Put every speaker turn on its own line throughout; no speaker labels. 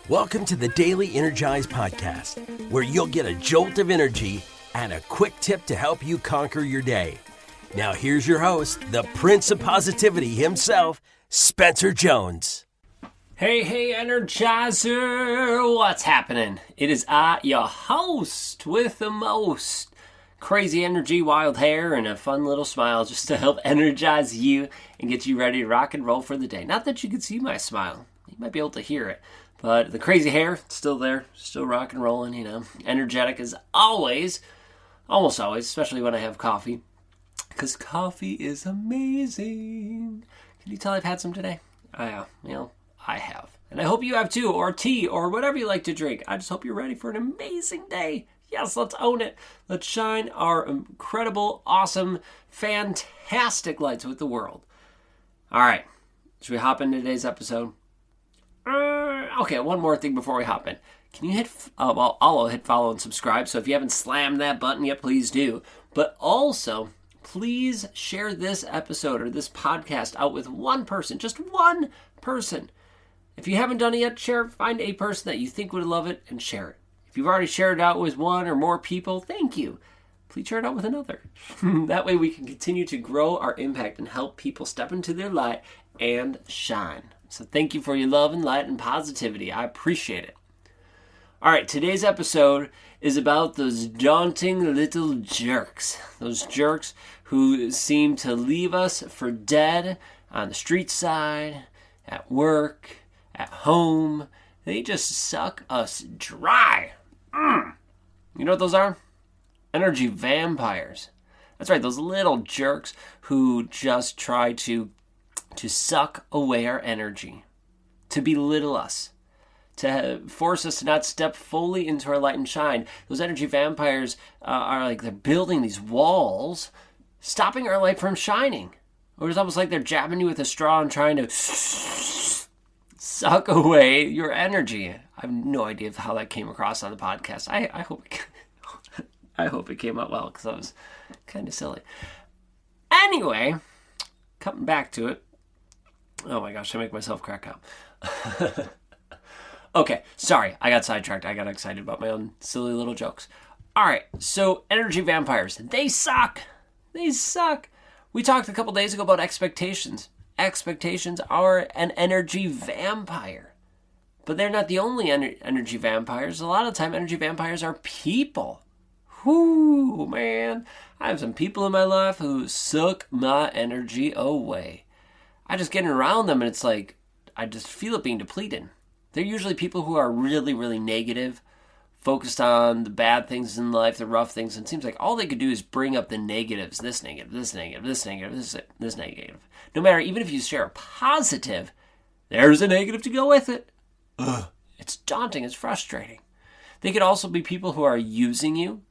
Welcome to the Daily Energize Podcast, where you'll get a jolt of energy and a quick tip to help you conquer your day. Now here's your host, the Prince of Positivity himself, Spencer Jones.
Hey, Energizer! What's happening? It is I, your host, with the most crazy energy, wild hair, and a fun little smile just to help energize you and get you ready to rock and roll for the day. Not that you can see my smile. You might be able to hear it. But the crazy hair, still there, still rock and rolling, Energetic as always, almost always, especially when I have coffee. Because coffee is amazing. Can you tell I've had some today? I have. And I hope you have too, or tea, or whatever you like to drink. I just hope you're ready for an amazing day. Yes, let's own it. Let's shine our incredible, awesome, fantastic lights with the world. All right, should we hop into today's episode? Okay, one more thing before we hop in. Can you hit, I'll hit follow and subscribe, so if you haven't slammed that button yet, please do. But also, please share this episode or this podcast out with one person, just one person. If you haven't done it yet, find a person that you think would love it and share it. If you've already shared it out with one or more people, thank you. Please share it out with another. That way we can continue to grow our impact and help people step into their light and shine. So thank you for your love and light and positivity. I appreciate it. All right, today's episode is about those daunting little jerks. Those jerks who seem to leave us for dead on the street side, at work, at home. They just suck us dry. You know what those are? Energy vampires. That's right, those little jerks who just try to suck away our energy, to belittle us, to force us to not step fully into our light and shine. Those energy vampires are like they're building these walls, stopping our light from shining. Or it's almost like they're jabbing you with a straw and trying to suck away your energy. I have no idea how that came across on the podcast. I hope it came out well, because that was kind of silly. Anyway, coming back to it. Oh my gosh, I make myself crack up. Okay, sorry, I got sidetracked. I got excited about my own silly little jokes. All right, so energy vampires, they suck. They suck. We talked a couple days ago about expectations. Expectations are an energy vampire. But they're not the only energy vampires. A lot of the time, energy vampires are people. Whoo, man. I have some people in my life who suck my energy away. I just get around them and it's like, I just feel it being depleted. They're usually people who are really, really negative, focused on the bad things in life, the rough things, and it seems like all they could do is bring up the negatives, this negative, this negative, this negative, this negative. No matter, even if you share a positive, there's a negative to go with it. It's daunting, it's frustrating. They could also be people who are using you,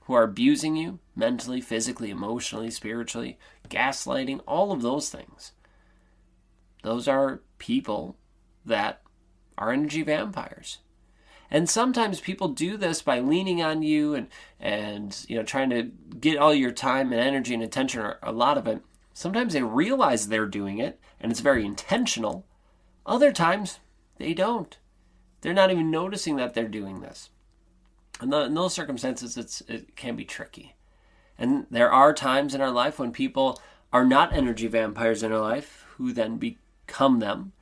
who are abusing you, mentally, physically, emotionally, spiritually, gaslighting, all of those things. Those are people that are energy vampires. And sometimes people do this by leaning on you and trying to get all your time and energy and attention, or a lot of it. Sometimes they realize they're doing it and it's very intentional. Other times they don't. They're not even noticing that they're doing this. And in those circumstances, it can be tricky. And there are times in our life when people are not energy vampires in our life who then become them.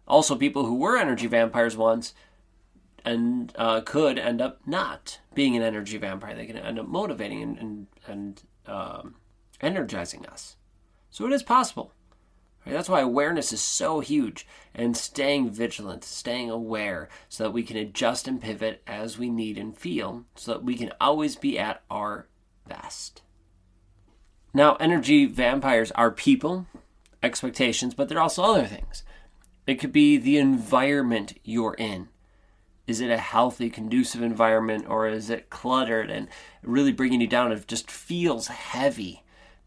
Also, people who were energy vampires once and could end up not being an energy vampire. They can end up motivating and energizing us. So it is possible. Right? That's why awareness is so huge, and staying vigilant, staying aware, so that we can adjust and pivot as we need and feel, so that we can always be at our best. Now, energy vampires are people, expectations, but they're also other things. It could be the environment you're in. Is it a healthy, conducive environment, or is it cluttered and really bringing you down? It just feels heavy.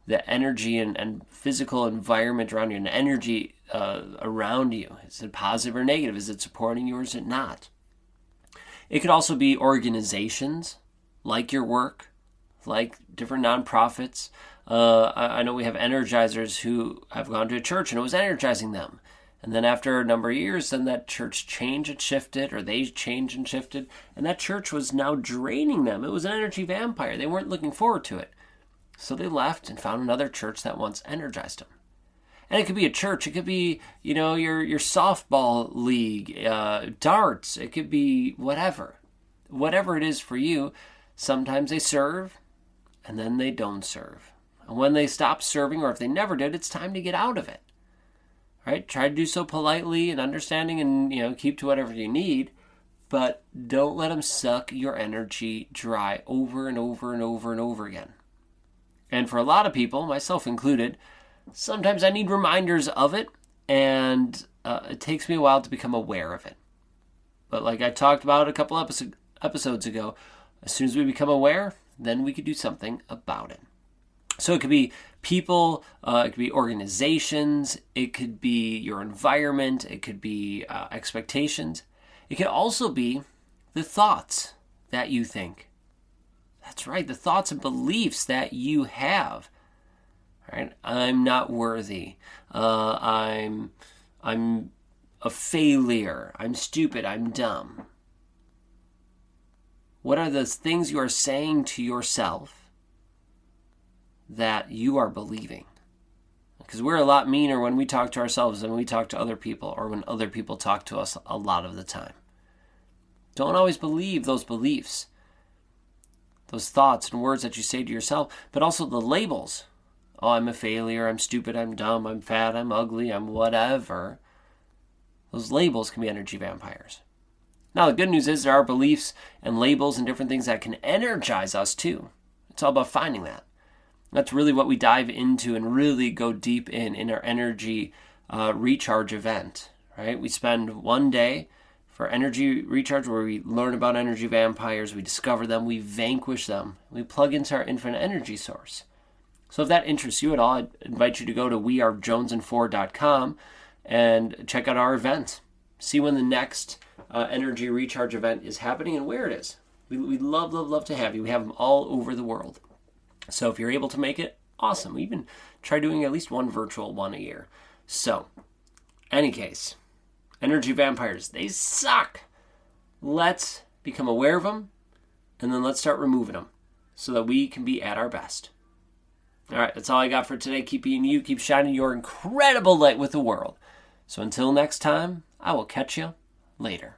The energy and physical environment around you, and the energy around you. Is it positive or negative? Is it supporting you or is it not? It could also be organizations, like your work, like different nonprofits. I know we have energizers who have gone to a church and it was energizing them. And then after a number of years, then that church changed and shifted, or they changed and shifted, and that church was now draining them. It was an energy vampire. They weren't looking forward to it. So they left and found another church that once energized them. And it could be a church. It could be, your softball league, darts. It could be whatever. Whatever it is for you, sometimes they serve, and then they don't serve. And when they stop serving, or if they never did, it's time to get out of it. Right? Try to do so politely and understanding and, keep to whatever you need, but don't let them suck your energy dry over and over and over and over again. And for a lot of people, myself included, sometimes I need reminders of it, and it takes me a while to become aware of it. But like I talked about a couple episodes ago, as soon as we become aware, then we could do something about it. So it could be people, it could be organizations, it could be your environment, it could be expectations. It could also be the thoughts that you think. That's right, the thoughts and beliefs that you have. Right? I'm not worthy. I'm a failure. I'm stupid. I'm dumb. What are the things you are saying to yourself that you are believing? Because we're a lot meaner when we talk to ourselves than when we talk to other people, or when other people talk to us a lot of the time. Don't always believe those beliefs, those thoughts and words that you say to yourself, but also the labels. Oh, I'm a failure, I'm stupid, I'm dumb, I'm fat, I'm ugly, I'm whatever. Those labels can be energy vampires. Now, the good news is there are beliefs and labels and different things that can energize us too. It's all about finding that. That's really what we dive into and really go deep in our energy recharge event, right? We spend one day for energy recharge where we learn about energy vampires, we discover them, we vanquish them, we plug into our infinite energy source. So if that interests you at all, I'd invite you to go to wearejonesand4.com and check out our event. See when the next energy recharge event is happening and where it is. We'd love to have you. We have them all over the world. So if you're able to make it, awesome. We even try doing at least one virtual one a year. So, any case, energy vampires, they suck. Let's become aware of them, and then let's start removing them so that we can be at our best. All right, that's all I got for today. Keep being you. Keep shining your incredible light with the world. So until next time, I will catch you later.